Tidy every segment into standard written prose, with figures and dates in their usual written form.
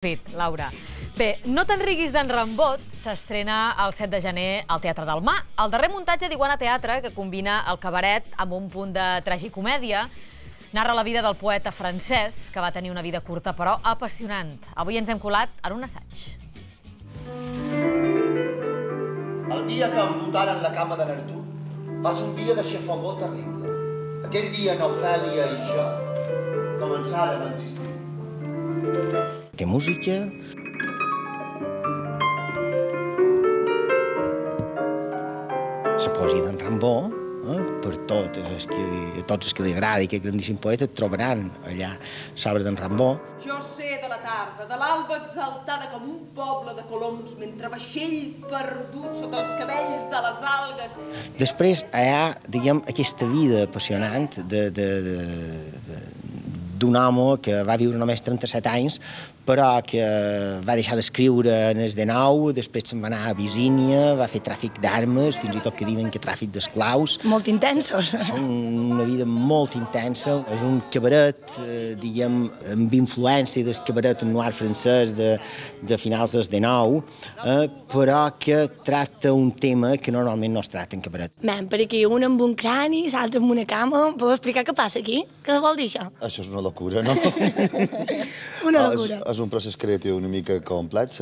Laura. Bé, No te'n riguis d'en Rambot s'estrena el 7 de gener al Teatre del Mar. El darrer muntatge d'Iguana Teatre, que combina el cabaret amb un punt de tragicomèdia, narra la vida del poeta francès, que va tenir una vida curta però apassionant. Avui ens hem colat en un assaig. El dia que em votaren la cama de Nardú va ser un dia de xafogor terrible. Aquell dia Ofèlia i jo començàrem a existir. Que música... La poesia d'en Rambó, per tots els que li agrada i que és grandíssim poeta, trobaran allà l'obra d'en Rambó. Jo sé de la tarda, de l'alba exaltada com un poble de coloms, mentre vaixell perdut sota els cabells de les algues. Després hi ha, diguem, aquesta vida apassionant d'un home que va viure només 37 anys, però que va deixar d'escriure en el 19, després se'n va anar a Abissínia, va fer tràfic d'armes, fins i tot que diuen que tràfic d'esclaus. Molt intensos. És una vida molt intensa. És un cabaret, diguem, amb influència del cabaret noir francès de finals del 19, però que tracta un tema que normalment no es tracta en cabaret. Men, per aquí un amb un crani, l'altre amb una cama. Podeu explicar què passa aquí? Què vol dir això? Això és una locura, no? Una locura. És un procés creatiu una mica complex.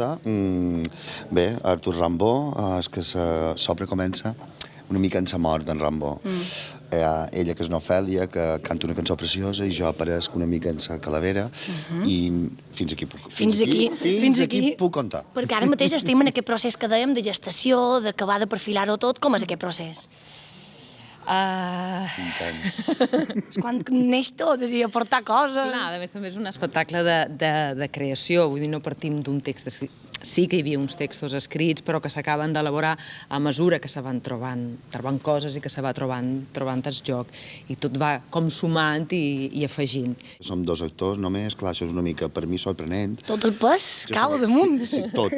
Bé, Artur Rambó, és que l'obra comença una mica en la mort d'en Rambó. Ella, que és una Ofèlia, que canta una cançó preciosa, i jo aparesc una mica en la calavera, i fins aquí puc contar. Perquè ara mateix estem en aquest procés que dèiem de gestació, d'acabar de perfilar-ho tot. Com és aquest procés? Intens. És quan neix tot, és a dir, aportar coses. Clar, a més també és un espectacle de creació, vull dir, no partim d'un text escrit. Sí que hi havia uns textos escrits, però que s'acaben d'elaborar a mesura que se van trobant coses i que se va trobant el joc. I tot va com sumant i afegint. Som dos actors només, clar, això és una mica per mi sorprenent. Tot el pes cau damunt. Sí, tot.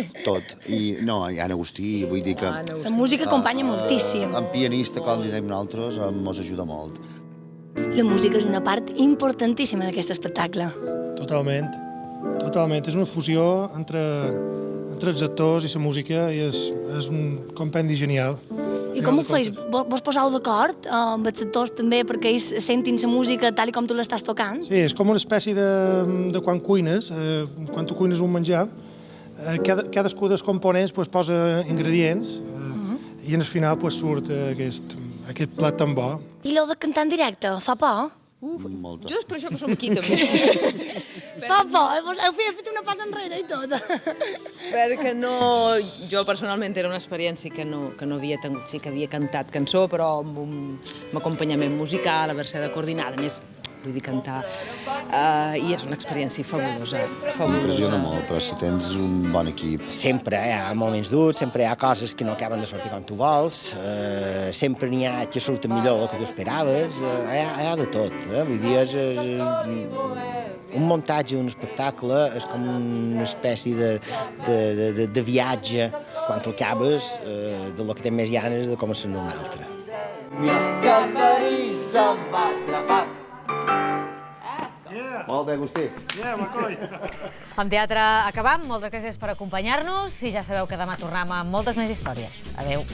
I no, hi ha Agustí, vull dir que... La música acompanya moltíssim. En pianista, com diem nosaltres, ens ajuda molt. La música és una part importantíssima d'aquest espectacle. Totalment. És una fusió entre els actors i la música, i és un compendi genial. I com ho feis? Vos poseu d'acord amb els actors també perquè ells sentin la música tal com tu l'estàs tocant? Sí, és com una espècie de quan cuines, quan tu cuines un menjar, cadascú dels components posa ingredients i en el final surt aquest plat tan bo. I l'heu de cantar en directe? Fa por? Jo és per això que som aquí, també. Fa por, heu fet una passa enrere i tot. Perquè no... Jo personalment era una experiència que no havia tingut. Sí que havia cantat cançó, però amb un acompanyament musical, a versió de coordinada, a més, vull dir, cantar. I és una experiència fabulosa. M'impressiona molt, però si tens un bon equip... Sempre hi ha moments durs, sempre hi ha coses que no acaben de sortir com tu vols, sempre n'hi ha que surten millor del que tu esperaves, hi ha de tot. Vull dir, un muntatge, un espectacle, és com una espècie de viatge. Quan el acabes, de lo que tens més ganes de començar un altre. Que París se'n va atrapar. Molt bé, Agustí. Amb teatre acabam. Moltes gràcies per acompanyar-nos i ja sabeu que demà tornem amb moltes més històries. Adéu.